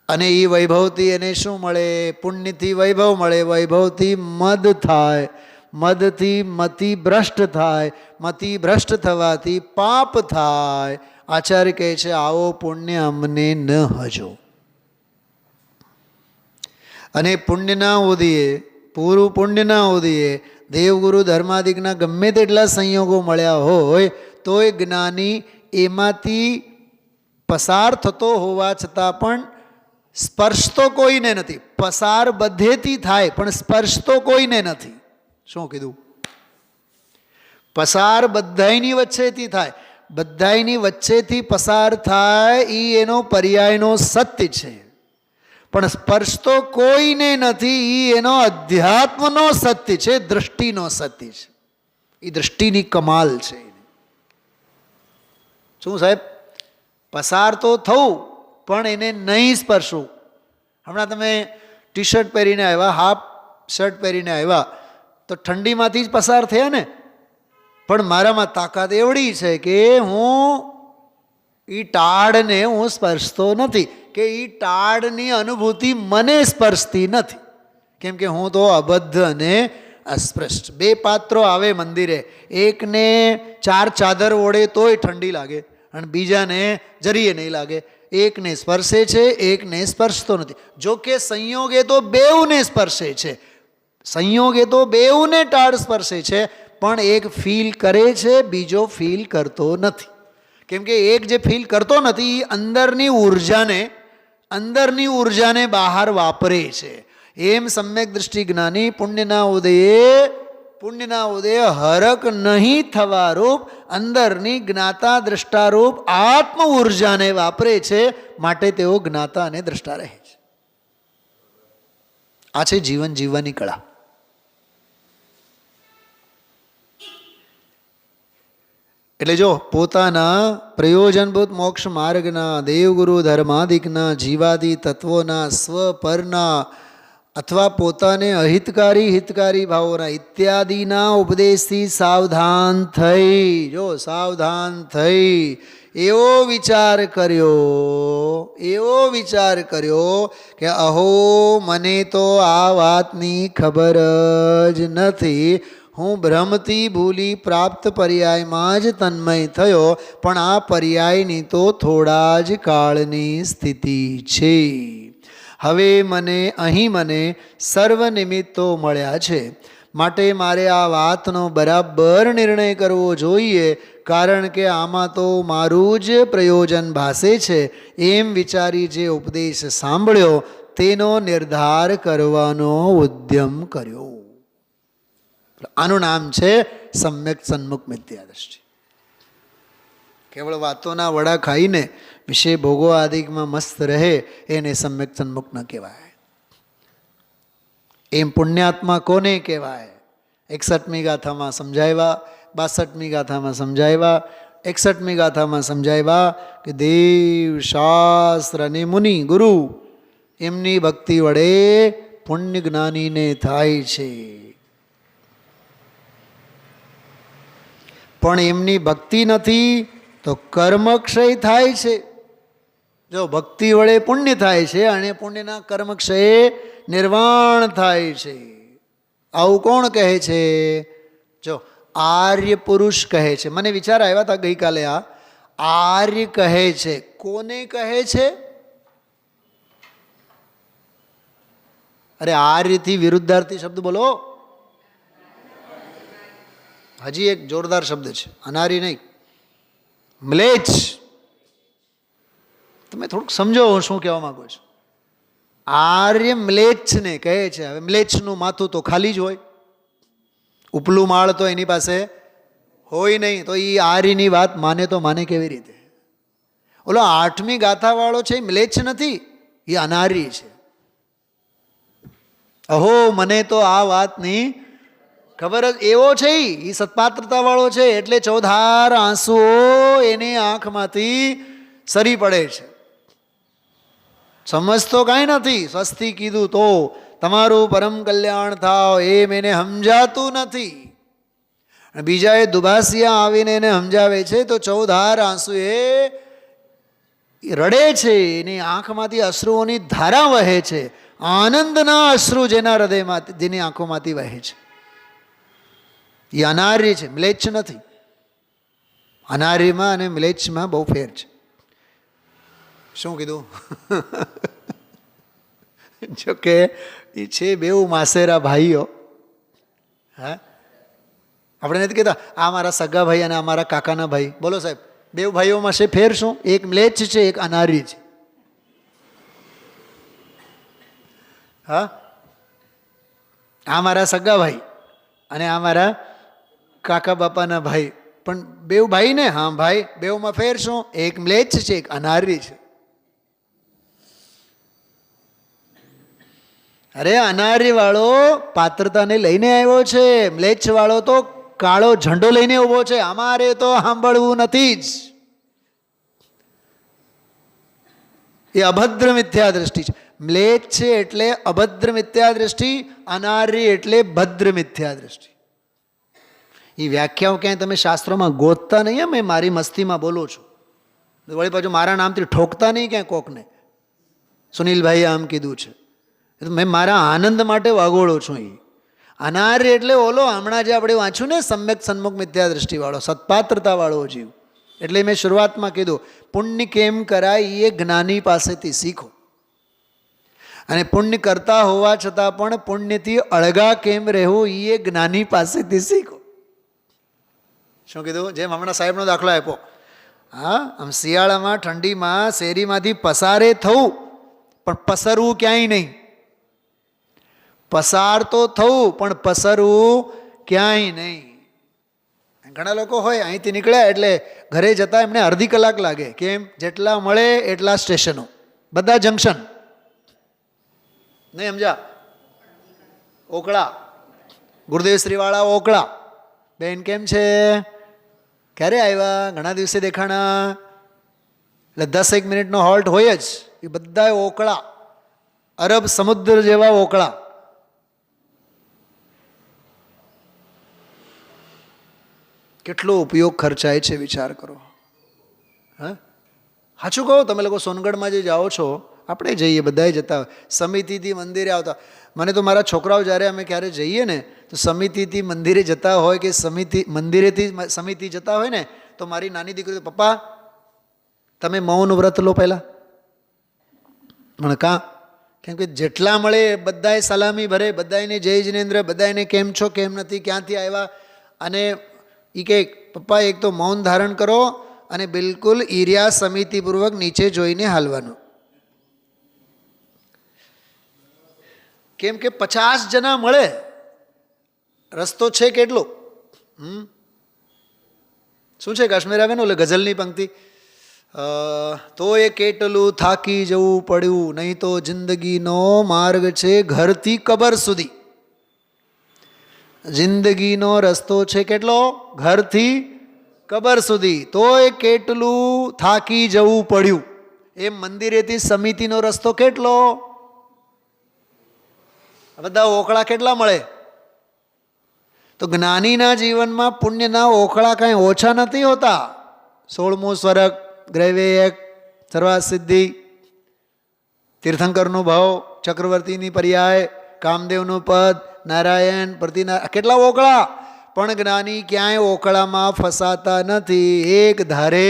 અને એ વૈભવથી એને શું મળે? પુણ્યથી વૈભવ મળે. વૈભવથી મદ થાય. મદથી મતિ ભ્રષ્ટ થાય. મતિ ભ્રષ્ટ થવાથી પાપ થાય. આચાર્ય કહે છે આવો પુણ્ય અમને ન હજો. અને પુણ્ય ના ઉદીએ, પૂરું પુણ્ય ના ઉદીએ, દેવગુરુ ધર્માદિકના ગમે તેટલા સંયોગો મળ્યા હોય તોય જ્ઞાની એમાંથી પસાર થતો હોવા છતાં પણ સ્પર્શ તો કોઈને નથી. પસાર બધેથી થાય પણ સ્પર્શ તો કોઈને નથી. શું કીધું? પસાર બધાયની વચ્ચેથી થાય. બધાયની વચ્ચેથી પસાર થાય એ એનો પર્યાયનો સત્ય છે. પણ સ્પર્શ તો કોઈને નથી. એ એનો અધ્યાત્મનો સત્ય છે, દૃષ્ટિનો સત્ય છે. એ દૃષ્ટિની કમાલ છે. શું સાહેબ? પસાર તો થવું પણ એને નહીં સ્પર્શવું. હમણાં તમે ટી શર્ટ પહેરીને આવ્યા, હાફ શર્ટ પહેરીને આવ્યા તો ઠંડીમાંથી જ પસાર થયા ને. પણ મારામાં તાકાત એવડી છે કે હું એ ટાળને હું સ્પર્શતો નથી, કે એ ટાળની અનુભૂતિ મને સ્પર્શતી નથી. કેમ કે હું તો અબદ્ધ અને અસ્પૃશ્ય. બે પાત્રો આવે મંદિરે, એકને 4 ચાદર ઓળે તોય ઠંડી લાગે અને બીજાને જરીએ નહીં લાગે. એકને સ્પર્શે છે, એકને સ્પર્શતો નથી. જો કે સંયોગે તો બેઉને સ્પર્શે છે. સંયોગે તો બેઉને ટાળ સ્પર્શે છે, પણ એક ફીલ કરે છે, બીજો ફીલ કરતો નથી. કેમ કે એક જે ફીલ કરતો નથી એ અંદરની ઉર્જાને બહાર વાપરે છે. એમ સમ્યક દૃષ્ટિ જ્ઞાની પુણ્યના ઉદયે હરક નહીં થવા રૂપ અંદરની જ્ઞાતા દ્રષ્ટારૂપ આત્મ ઉર્જાને વાપરે છે. માટે તેઓ જ્ઞાતા અને દ્રષ્ટા રહે છે. આ છે જીવન જીવવાની કળા. એટલે જો પોતાના પ્રયોજનભૂત મોક્ષ માર્ગના, દેવગુરુ ધર્માદિકના, જીવાદિ તત્વોના, સ્વપરના અથવા પોતાને અહિતકારી હિતકારી ભાવોના ઇત્યાદિના ઉપદેશથી સાવધાન થઈ, જો સાવધાન થઈ એવો વિચાર કર્યો કે અહો મને તો આ વાતની ખબર જ નથી. હું ભ્રમથી ભૂલી પ્રાપ્ત પર્યાયમાં જ તન્મય થયો, પણ આ પર્યાયની તો થોડા જ કાળની સ્થિતિ છે. હવે મને સર્વ નિમિત્તો મળ્યા છે, માટે મારે આ વાતનો બરાબર નિર્ણય કરવો જોઈએ, કારણ કે આમાં તો મારું જ પ્રયોજન ભાસે છે. એમ વિચારી જે ઉપદેશ સાંભળ્યો તેનો નિર્ધાર કરવાનો ઉદ્યમ કર્યો. આનું નામ છે સમ્યક સન્મુખ મિથ્યા દૃષ્ટિ. કેવળ વાતોના વડા ખાઈને વિષય ભોગો આદિકમાં મસ્ત રહે એને સમ્યક સન્મુખ ન કહેવાય. એમ પુણ્યાત્મા કોને કહેવાય? 61મી ગાથામાં સમજાવ્યા. 62મી ગાથામાં સમજાવ્યા, 61મી ગાથામાં સમજાવ્યા કે દેવ, શાસ્ત્ર અને મુનિ, ગુરુ એમની ભક્તિ વડે પુણ્ય જ્ઞાનીને થાય છે. પણ એમની ભક્તિ નથી તો કર્મક્ષય થાય છે. જો ભક્તિ વડે પુણ્ય થાય છે અને પુણ્યના કર્મક્ષય નિર્વાણ થાય છે. આવું કોણ કહે છે? જો આર્ય પુરુષ કહે છે. મને વિચાર આવ્યા હતા ગઈકાલે, આ આર્ય કહે છે. કોને કહે છે? અરે આર્યથી વિરુદ્ધાર્થી શબ્દ બોલો. હજી એક જોરદાર શબ્દ છે, અનારી નહીં, મ્લેચ્છ. તમે થોડુંક સમજો હું શું કહેવા માંગુ છું. આર્ય મ્લેચ્છને કહે છે. હવે મ્લેચ્છનું માથું તો ખાલી જ હોય, ઉપલું માળ તો એની પાસે હોય નહીં, તો એ આર્યની વાત માને તો માને કેવી રીતે? ઓલો 8મી ગાથાવાળો છે એ મ્લેચ્છ નથી, એ અનારી છે. અહો, મને તો આ વાતની ખબર જ. એવો છે એ સત્પાત્રતાવાળો છે, એટલે ચોધાર આંસુઓ એની આંખમાંથી સરી પડે છે. સમજતો કાંઈ નથી. સ્વસ્તિ કીધું તો તમારું પરમ કલ્યાણ થાવ એમ એને સમજાતું નથી. બીજા એ દુભાસિયા આવીને એને સમજાવે છે તો ચોધાર આંસુ એ રડે છે. એની આંખમાંથી અશ્રુઓની ધારા વહે છે. આનંદના અશ્રુ જેના હૃદયમાં, જેની આંખોમાંથી વહે છે. એ અનાર્ય છે, મ્લેચ્છ નથી. અનાર્યમાં અને મ્લેચ્છમાં બહુ ફેર છે. શું કીધું? જોકે એ છે બેઉ માસેરા ભાઈઓ. હા, આપણે નથી કહેતા આ મારા સગા ભાઈ અને આ મારા કાકાના ભાઈ. બોલો સાહેબ, બેઉ ભાઈઓમાં છે ફેર શું? એક મ્લેચ્છ છે, એક અનાર્ય છે. હા, આ મારા સગા ભાઈ અને આ મારા કાકા બાપાના ભાઈ. પણ બેઉ ભાઈ ને? હા ભાઈ. બેઉમાં ફેર શું? એક મ્લેચ્છ છે, એક અનાર્ય છે. અરે અનાર્ય વાળો પાત્રતાને લઈને આવ્યો છે, મ્લેચ્છ વાળો તો કાળો ઝંડો લઈને ઊભો છે. અમારે તો સાંભળવું નથી જ. એ અભદ્ર મિથ્યા દ્રષ્ટિ છે. મ્લેચ્છ છે એટલે અભદ્ર મિથ્યા દ્રષ્ટિ, અનાર્ય એટલે ભદ્ર મિથ્યા દ્રષ્ટિ. એ વ્યાખ્યાઓ ક્યાંય તમે શાસ્ત્રોમાં ગોતતા નહીં. મેં મારી મસ્તીમાં બોલું છું, વળી પાછું મારા નામથી ઠોકતા નહીં ક્યાંય કોકને. સુનિલભાઈએ આમ કીધું છે, મેં મારા આનંદ માટે વાગોળો છું. એ અનાર્ય એટલે ઓલો હમણાં જે આપણે વાંચ્યું ને, સમ્યક સન્મુખ મિથ્યા દ્રષ્ટિવાળો, સત્પાત્રતાવાળો જીવ. એટલે મેં શરૂઆતમાં કીધું પુણ્ય કેમ કરાય એ જ્ઞાની પાસેથી શીખો. અને પુણ્ય કરતા હોવા છતાં પણ પુણ્યથી અળગા કેમ રહેવું એ જ્ઞાની પાસેથી શીખો. શું કીધું? જેમ હમણાં સાહેબનો દાખલો આપ્યો. હા, આમ શિયાળામાં ઠંડીમાં શેરીમાંથી પસારે થવું, પણ પસરવું ક્યાંય નહીં. પસાર તો થવું પણ પસરવું ક્યાંય નહીં. ઘણા લોકો હોય અહીંથી નીકળ્યા એટલે ઘરે જતા એમને અડધી કલાક લાગે. કેમ? જેટલા મળે એટલા સ્ટેશનો, બધા જંકશન. નહીં સમજા? ઓકળા, ગુરુદેવ શ્રીવાળા ઓકળા. બેન કેમ છે? ક્યારે આવ્યા? ઘણા દિવસે દેખાણા. એટલે 10 મિનિટનો હોલ્ટ હોય જ. એ બધા ઓકળા, અરબ સમુદ્ર જેવા ઓકળા. કેટલો ઉપયોગ ખર્ચાય છે વિચાર કરો. હા, સાચું કહો, તમે લોકો સોનગઢમાં જે જાઓ છો, આપણે જઈએ, બધાએ જતા હોય. સમિતિથી મંદિરે આવતા. મને તો મારા છોકરાઓ જ્યારે અમે ક્યારે જઈએ ને તો સમિતિથી મંદિરે જતા હોય કે મંદિરેથી સમિતિ જતા હોય ને, તો મારી નાની દીકરી, પપ્પા તમે મૌન વ્રત લો પહેલાં. પણ કાં? કેમ કે જેટલા મળે બધાએ સલામી ભરે, બધાને જય જિનેન્દ્ર, બધાને કેમ છો, કેમ નથી, ક્યાંથી આવ્યા. અને એ કહે પપ્પા એક તો મૌન ધારણ કરો અને બિલકુલ ઈર્યા સમિતિપૂર્વક નીચે જોઈને હાલવાનું. કેમ કે 50 જણા મળે, રસ્તો છે કેટલો? શું છે કાશ્મીર આવે ને ઓલે ગઝલની પંક્તિ, તો એ કેટલું થાકી જવું પડ્યું, નહીં તો જિંદગીનો માર્ગ છે ઘરથી કબર સુધી. જિંદગીનો રસ્તો છે કેટલો? ઘરથી કબર સુધી, તોય કેટલું થાકી જવું પડ્યું. એ મંદિરેથી સમિતિનો રસ્તો કેટલો? બધા ઓખળા કેટલા મળે? તો જ્ઞાનીના જીવનમાં પુણ્યના ઓખળા કાંઈ ઓછા નથી હોતા. 16મું સ્વર્ગ, ગ્રૈવેયક, સર્વાસિદ્ધિ, તીર્થંકરનો ભાવ, ચક્રવર્તીની પર્યાય, કામદેવનું પદ, નારાયણ, પ્રતિનારાયણ, કેટલા ઓખળા! પણ જ્ઞાની ક્યાંય ઓખળામાં ફસાતા નથી. એક ધારે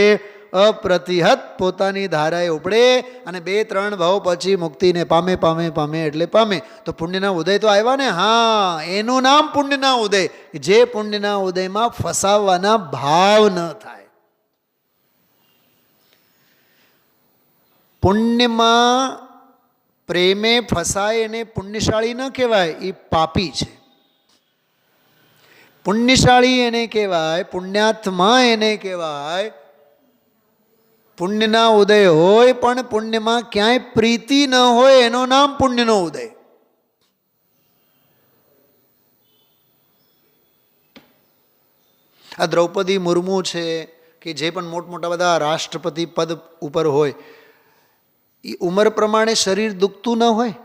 અપ્રતિહત પોતાની ધારાએ ઉપડે અને 2-3 ભાવ પછી મુક્તિને પામે પામે પામે એટલે પામે. તો પુણ્યના ઉદય તો આવ્યા ને. હા, એનું નામ પુણ્યના ઉદય. જે પુણ્યના ઉદયમાં ફસાવવાના ભાવ ન થાય. પુણ્યમાં પ્રેમે ફસાય એને પુણ્યશાળી ન કહેવાય, એ પાપી છે. પુણ્યશાળી એને કહેવાય, પુણ્યાત્મા એને કહેવાય. પુણ્યના ઉદય હોય પણ પુણ્યમાં ક્યાંય પ્રીતિ ન હોય, એનું નામ પુણ્યનો ઉદય. આ દ્રૌપદી મુર્મુ છે કે જે પણ મોટા બધા રાષ્ટ્રપતિ પદ ઉપર હોય, એ ઉંમર પ્રમાણે શરીર દુખતું ન હોય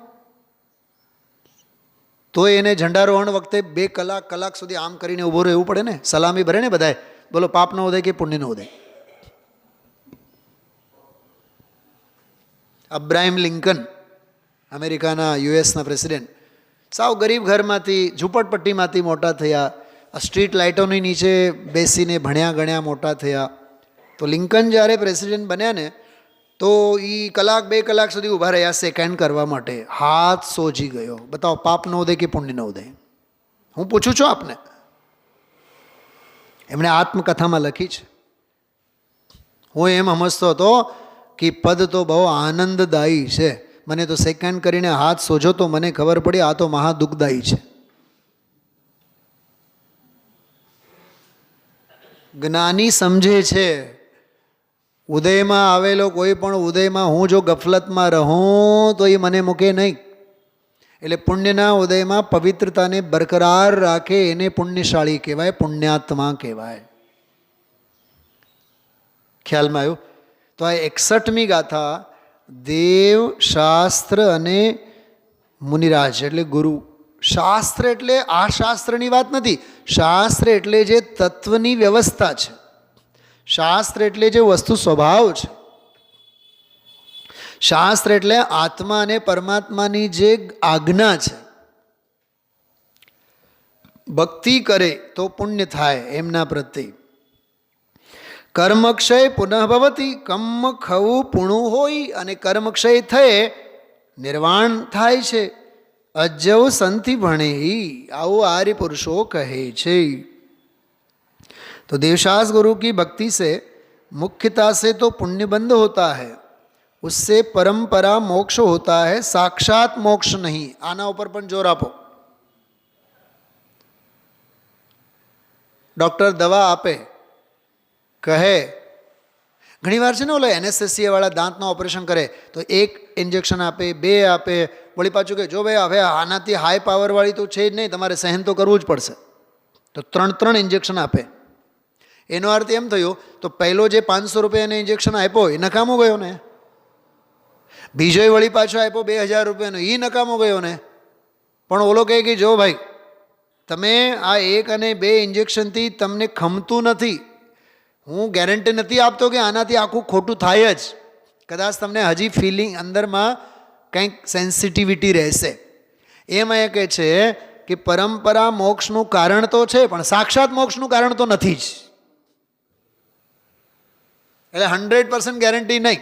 તો એને ઝંડારોહણ વખતે 2 કલાક સુધી આમ કરીને ઊભો રહેવું પડે ને, સલામી ભરે ને બધાએ. બોલો પાપનો ઉદય કે પુણ્યનો ઉદય? અબ્રાહમ લિંકન, અમેરિકાના યુએસના પ્રેસિડેન્ટ, સાવ ગરીબ ઘરમાંથી, ઝૂંપડપટ્ટીમાંથી મોટા થયા. આ સ્ટ્રીટ લાઇટોની નીચે બેસીને ભણ્યા ગણ્યા મોટા થયા. તો લિંકન જ્યારે પ્રેસિડેન્ટ બન્યા ને તો એ 1-2 કલાક સુધી ઊભા રહ્યા સેકન્ડ કરવા માટે. હાથ સોજી ગયો. બતાવો પાપનો ઉદય કે પુણ્યનો ઉદય? હું પૂછું છું આપને. એમણે આત્મકથામાં લખી છે. હું એમ સમજતો હતો કે પદ તો બહુ આનંદદાયી છે, મને તો સેકન્ડ કરીને હાથ સોજો તો મને ખબર પડી આ તો મહા દુઃખદાયી છે. જ્ઞાની સમજે છે ઉદયમાં આવેલો કોઈ પણ ઉદયમાં હું જો ગફલતમાં રહું તો એ મને મૂકે નહીં. એટલે પુણ્યના ઉદયમાં પવિત્રતાને બરકરાર રાખે એને પુણ્યશાળી કહેવાય, પુણ્યાત્મા કહેવાય. ખ્યાલમાં આવ્યું? તો આ 61મી ગાથા દેવ, શાસ્ત્ર અને મુનિરાજ એટલે ગુરુ. શાસ્ત્ર એટલે આ શાસ્ત્રની વાત નથી. શાસ્ત્ર એટલે જે તત્વની વ્યવસ્થા છે, શાસ્ત્ર એટલે જે વસ્તુ સ્વભાવ છે, શાસ્ત્ર એટલે આત્મા અને પરમાત્માની જે આજ્ઞા છે. ભક્તિ કરે તો પુણ્ય થાય એમના પ્રત્યે. કર્મક્ષય પુનઃ ભવતી, કર્મ ખવું પૂણું હોય અને કર્મક્ષય થયે નિર્વાણ થાય છે. અજ્જવ સંતિ ભણે, આવું આર્ય પુરુષો કહે છે. तो देवशास गुरु की भक्ति से मुख्यता से तो पुण्य बंध होता है, उससे परंपरा मोक्ष होता है, साक्षात मोक्ष नहीं. आना ऊपर पण जोर आपो. डॉक्टर दवा आपे કહે ઘણી વાર છે ને ઓલા એનેસ્થેસિયા વાળા દાંતનું ઓપરેશન કરે તો 1 ઇન્જેક્શન આપે, 2 આપે, વળી પાછું કે જો ભાઈ હવે આનાથી હાઈ પાવરવાળી તો છે જ નહીં, તમારે સહન તો કરવું જ પડશે, તો 3 ઇન્જેક્શન આપે. એનો અર્થ એમ થયો તો પહેલો જે 500 રૂપિયાનો ઇન્જેક્શન આપ્યો એ નકામો ગયો ને, બીજો વળી પાછો આપ્યો 2000 રૂપિયાનો, એ નકામો ગયો ને. પણ ઓલો કહે કે જો ભાઈ તમે આ 1 અને 2 ઇન્જેક્શનથી તમને ખમતું નથી, હું ગેરંટી નથી આપતો કે આનાથી આખું ખોટું થાય જ, કદાચ તમને હજી ફિલિંગ અંદરમાં કંઈક સેન્સિટિવિટી રહેશે. એમ એ કહે છે કે પરંપરા મોક્ષનું કારણ તો છે પણ સાક્ષાત મોક્ષનું કારણ તો નથી જ. એટલે 100% ગેરંટી નહીં.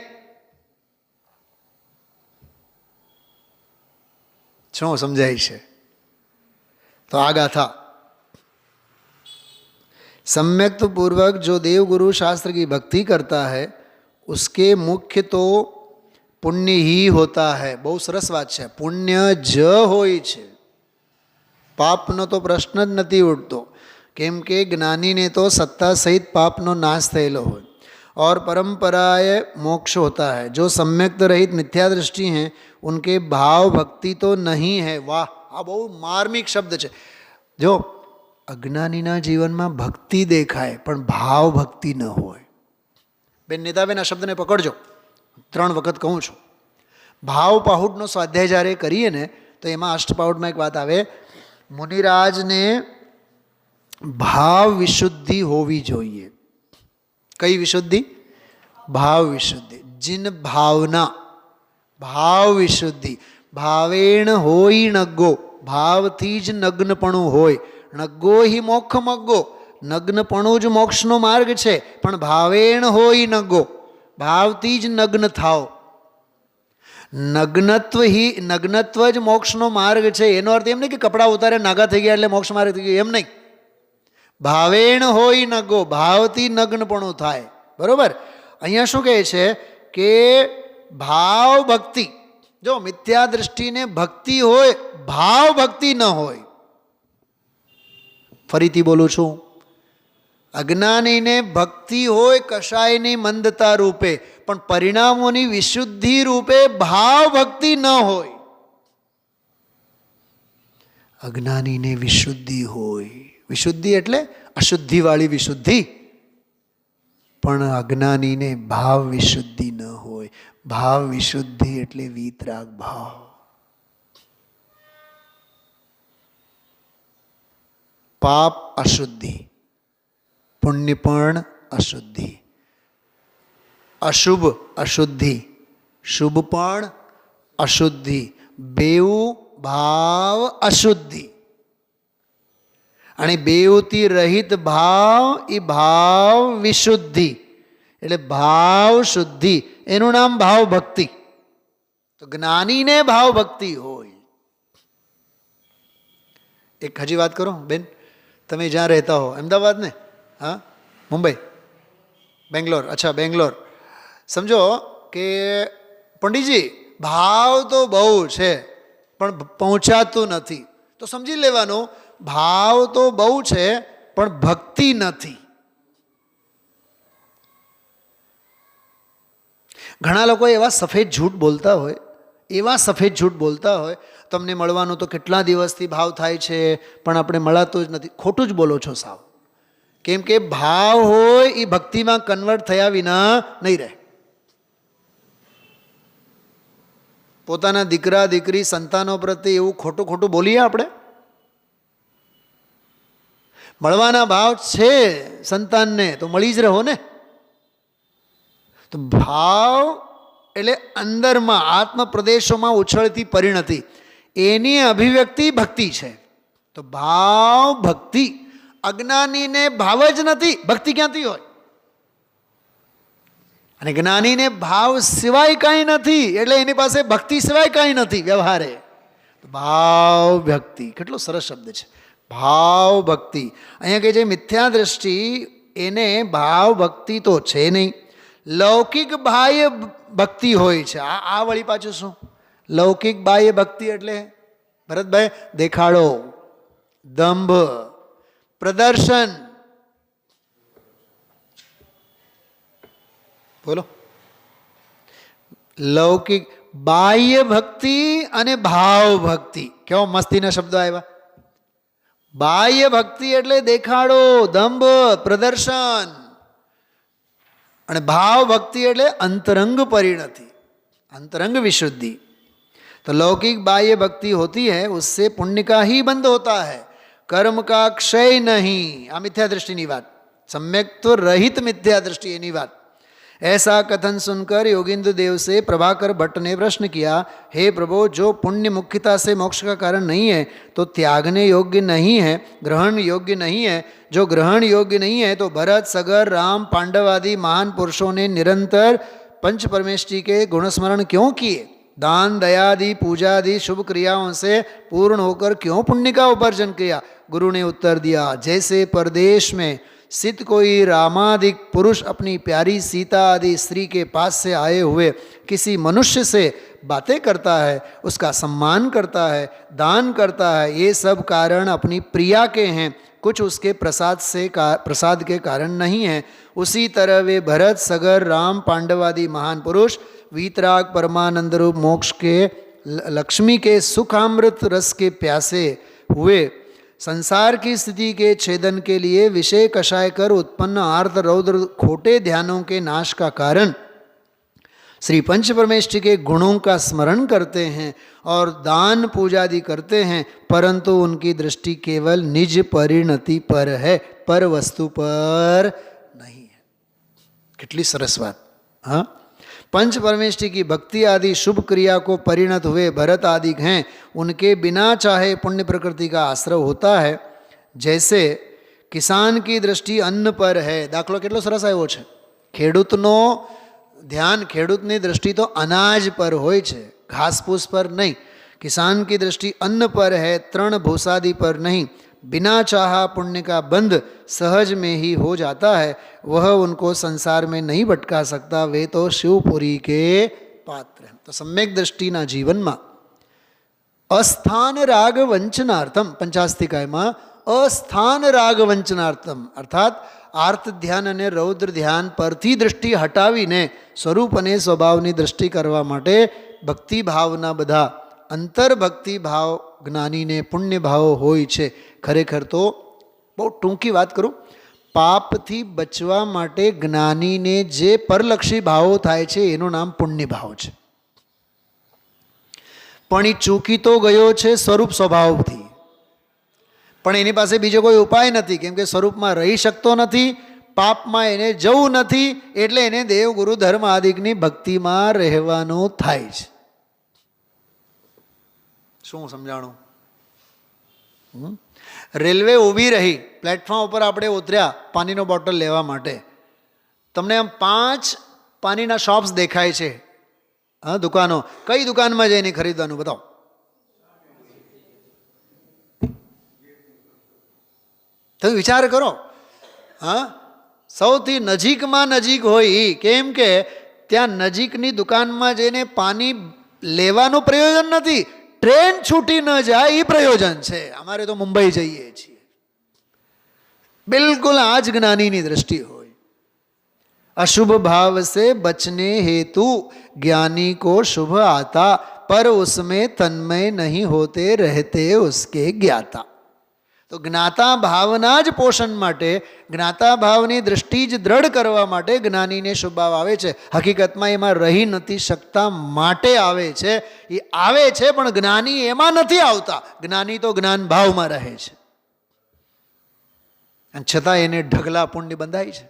શું સમજાય છે? तो आ गाथा सम्यक्त पूर्वक जो देव गुरु शास्त्र की भक्ति करता है उसके मुख्य तो पुण्य ही होता है. बहुत सरस बात है. पुण्य ज होय छे, पापनो तो प्रश्न ज नहीं उठतो, केम के ज्ञानी ने तो सत्ता सहित पापनो नाश थयेलो होय और परंपराए मोक्ष होता है. जो सम्यक्त रहित मिथ्या दृष्टि हैं उनके भाव भक्ति तो नहीं है. वाह, आ बहु मार्मिक शब्द है. जो અજ્ઞાનીના જીવનમાં ભક્તિ દેખાય પણ ભાવ ભક્તિ ન હોય. બેન નેતાબેન, આ શબ્દને પકડજો, 3 વખત કહું છું. ભાવ પાહુડનો સ્વાધ્યાય જ્યારે કરીએ ને તો એમાં અષ્ટપાહુડમાં એક વાત આવે, મુનિરાજને ભાવ વિશુદ્ધિ હોવી જોઈએ. કઈ વિશુદ્ધિ? ભાવ વિશુદ્ધિ. જીન ભાવના, ભાવ વિશુદ્ધિ. ભાવેણ હોય નગ્ગો, ભાવથી જ નગ્નપણું હોય. નગ્ગો હિ મોક્ષ મગ્ગો, નગ્નપણું જ મોક્ષનો માર્ગ છે. પણ ભાવેણ હોય નગ્ગો, ભાવથી જ નગ્ન થાવ. નગ્નત્વ જ મોક્ષનો માર્ગ છે. એનો અર્થ એમ નહીં કે કપડાં ઉતારે નાગા થઈ ગયા એટલે મોક્ષ માર્ગ થઈ ગયો, એમ નહીં. ભાવેણ હોય નગ્ગો, ભાવથી નગ્નપણું થાય. બરોબર? અહીંયા શું કહે છે કે ભાવ ભક્તિ, જો મિથ્યા દૃષ્ટિને ભક્તિ હોય, ભાવ ભક્તિ ન હોય. ફરીથી બોલું છું, અજ્ઞાનીને ભક્તિ હોય કશાયની મંદતા રૂપે, પણ પરિણામોની વિશુદ્ધિ રૂપે ભાવ ભક્તિ ન હોય. અજ્ઞાનીને વિશુદ્ધિ હોય, વિશુદ્ધિ એટલે અશુદ્ધિવાળી વિશુદ્ધિ, પણ અજ્ઞાનીને ભાવ વિશુદ્ધિ ન હોય. ભાવ વિશુદ્ધિ એટલે વીતરાગ ભાવ. પાપ અશુદ્ધિ, પુણ્ય પણ અશુદ્ધિ. અશુભ અશુદ્ધિ, શુભ પણ અશુદ્ધિ. બેઉ ભાવ અશુદ્ધિ. અને બેઉથી રહિત ભાવ એ ભાવ વિશુદ્ધિ, એટલે ભાવ શુદ્ધિ. એનું નામ ભાવ ભક્તિ. તો જ્ઞાનીને ભાવ ભક્તિ હોય. એક હજી વાત કરો બેન, તમે જ્યાં રહેતા હો, અમદાવાદ ને? હા, મુંબઈ, બેંગ્લોર. અચ્છા, બેંગ્લોર. સમજો કે પંડિતજી ભાવ તો બહુ છે પણ પહોંચાતું નથી. તો સમજી લેવાનું, ભાવ તો બહુ છે પણ ભક્તિ નથી. ઘણા લોકો એવા સફેદ જૂઠ બોલતા હોય, એવા સફેદ જૂઠ બોલતા હોય, તમને મળવાનું તો કેટલા દિવસથી ભાવ થાય છે પણ આપણે મળાતું જ નથી. ખોટું જ બોલો છો સાવ. કેમ કે ભાવ હોય એ ભક્તિમાં કન્વર્ટ થયા વિના નહીં રહે. પોતાના દીકરા દીકરી સંતાનો પ્રત્યે એવું ખોટું ખોટું બોલીએ આપણે? મળવાના ભાવ છે સંતાનને તો મળી જ રહો ને. તો ભાવ એટલે અંદરમાં આત્મ પ્રદેશોમાં ઉછળતી પરિણતિ, એની અભિવ્યક્તિ ભક્તિ છે. તો ભાવ ભક્તિ. અજ્ઞાનીને ભાવ જ નથી, ભક્તિ ક્યાંથી હોય? અને જ્ઞાનીને ભાવ સિવાય કાંઈ નથી, એટલે એની પાસે ભક્તિ સિવાય કાંઈ નથી વ્યવહારે. ભાવ ભક્તિ, કેટલો સરસ શબ્દ છે, ભાવ ભક્તિ. અહીંયા કે જે મિથ્યા દ્રષ્ટિ, એને ભાવ ભક્તિ તો છે નહીં. લૌકિક બાહ્ય ભક્તિ હોય છે. આ વળી પાછું શું? લૌકિક બાહ્ય ભક્તિ એટલે ભરતભાઈ દેખાડો, દંભ, પ્રદર્શન. બોલો. લૌકિક બાહ્ય ભક્તિ અને ભાવ ભક્તિ, કેવો મસ્તીના શબ્દો આવ્યા. બાહ્ય ભક્તિ એટલે દેખાડો, દંભ, પ્રદર્શન. અને ભાવ ભક્તિ એટલે अंतरंग परिणति, अंतरंग विशुद्धि. तो लौकिक बाह्य भक्ति होती है, उससे पुण्य का ही बंध होता है, कर्म का क्षय नहीं. आ मिथ्या दृष्टि की बात, सम्यक्त्व रहित मिथ्या दृष्टि की बात. ऐसा कथन सुनकर योगींद्र देव से प्रभाकर भट्ट ने प्रश्न किया, हे प्रभु, जो पुण्य मुख्यता से मोक्ष का कारण नहीं है तो त्यागने योग्य नहीं है, ग्रहण योग्य नहीं है. जो ग्रहण योग्य नहीं है तो भरत, सगर, राम, पांडव आदि महान पुरुषों ने निरंतर पंच परमेष्टि के गुणस्मरण क्यों किए? दान, दयादि, पूजादि शुभ क्रियाओं से पूर्ण होकर क्यों पुण्य का उपार्जन किया? गुरु ने उत्तर दिया, जैसे परदेश में स्थित कोई रामादिक पुरुष अपनी प्यारी सीता आदि स्त्री के पास से आए हुए किसी मनुष्य से बातें करता है, उसका सम्मान करता है, दान करता है, ये सब कारण अपनी प्रिया के हैं, कुछ उसके प्रसाद के कारण नहीं है. उसी तरह वे भरत, सगर, राम, पांडव आदि महान पुरुष वीतराग परमानंद रूप मोक्ष के लक्ष्मी के सुखामृत रस के प्यासे हुए संसार की स्थिति के छेदन के लिए विषय कषाय कर उत्पन्न आर्त रौद्र खोटे ध्यानों के नाश का कारण श्री पंच परमेष्ठी के गुणों का स्मरण करते हैं और दान पूजादि करते हैं, परंतु उनकी दृष्टि केवल निज परिणति पर है, पर वस्तु पर नहीं है। कितनी सरस बात। हाँ, पंच परमेष्ठी की भक्ति आदि शुभ क्रिया को परिणत हुए भरत आदि हैं, उनके बिना चाहे पुण्य प्रकृति का आश्रय होता है। जैसे किसान की दृष्टि अन्न पर है, दाखलो કેટલો સરસ આવ્યો છે। ખેડૂતનો ધ્યાન, ખેડૂતની દૃષ્ટિ તો અનાજ પર હોય છે, ઘાસફૂસ પર નહીં। किसान की दृष्टि अन्न पर है, तृण भूसादि पर नहीं। बिना चाहा पुण्य का बंध सहज में ही हो जाता है, वह उनको संसार में नहीं भटका सकता, वे तो शिवपुरी के पात्र हैं। तो सम्यक दृष्टि ना जीवन में अस्थान राग वंचनार्थम, पंचास्तिकाय में अस्थान राग वंचनार्थम अर्थात आर्त ध्यान अने रौद्र ध्यान परथी दृष्टि हटावीने स्वरूप अने स्वभावनी दृष्टि करवा माटे भक्ति भावना बधा अंतर्भक्ति भाव ज्ञानी ने पुण्य भाव होय छे। खरेखर तो बहुत टूंकी बात करूँ, पाप थी बचवा माटे ज्ञानी ने जे परलक्षी भावो थाय छे एनु नाम पुण्य भाव छे। पण ई चूकी तो गयो छे स्वरूप स्वभाव थी, पण एनी पासे बीजो कोई उपाय नथी, केम के स्वरूप में रही शकतो नथी, पाप में एने जवुं नथी, एटले एने देव गुरु धर्म आदिकनी भक्ति में रहेवानुं थाय छे। શું સમજાણું? રેલવે ઊભી રહી, પ્લેટફોર્મ ઉપર આપણે ઉતર્યા પાણીનો બોટલ લેવા માટે, તમને આમ 5 પાણીના શોપ્સ દેખાય છે, હા દુકાનો, કઈ દુકાનમાં જઈને ખરીદવાનું બતાવો? તમે વિચાર કરો। હા, સૌથી નજીકમાં નજીક હોય, કેમ કે ત્યાં નજીકની દુકાનમાં જઈને પાણી લેવાનું પ્રયોજન નથી, ट्रेन छूटी न जाए ये प्रयोजन है। हमारे तो मुंबई जाइए छे, बिल्कुल आज ज्ञानी नी दृष्टि हो। अशुभ भाव से बचने हेतु ज्ञानी को शुभ आता, पर उसमें तन्मय नहीं होते रहते उसके ज्ञाता। तो ज्ञाता भावना ज पोषण माटे, ज्ञाता भावनी दृष्टि ज दृढ़ करवा माटे ज्ञानी ने शुभ भाव आवे छे। हकीकत में एमां रही नथी शकता माटे आवे छे, ए आवे छे पण ज्ञानी एमां नथी आवता। ज्ञानी तो ज्ञान भाव में रहे छे, अने छतां एने ढगला पुण्य बंधाय छे।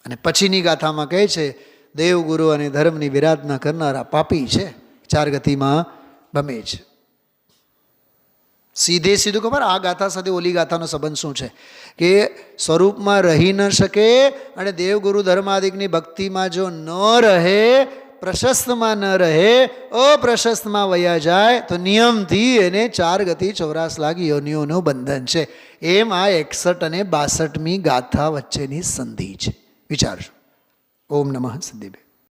अने पछीनी गाथामां कहे छे देव गुरु अने धर्मनी विराधना करनारा पापी छे, 4 गतिमां भमे छे। सीधे सीधું ખબર આ ગાથા સાથે ઓલી ગાથાનો સંબંધ શું છે કે સ્વરૂપમાં રહી ન શકે અને દેવગુરુ ધર્માદિકની ભક્તિમાં જો ન રહે, પ્રશસ્તમાં ન રહે, અપ્રશસ્તમાં વયા જાય તો નિયમથી એને 4 ગતિ 84 લાખ યોનિઓનું બંધન છે। એમ આ 61 અને 62મી ગાથા વચ્ચેની સંધિ છે। વિચારજો। ઓમ નમઃ સિદ્ધિભે।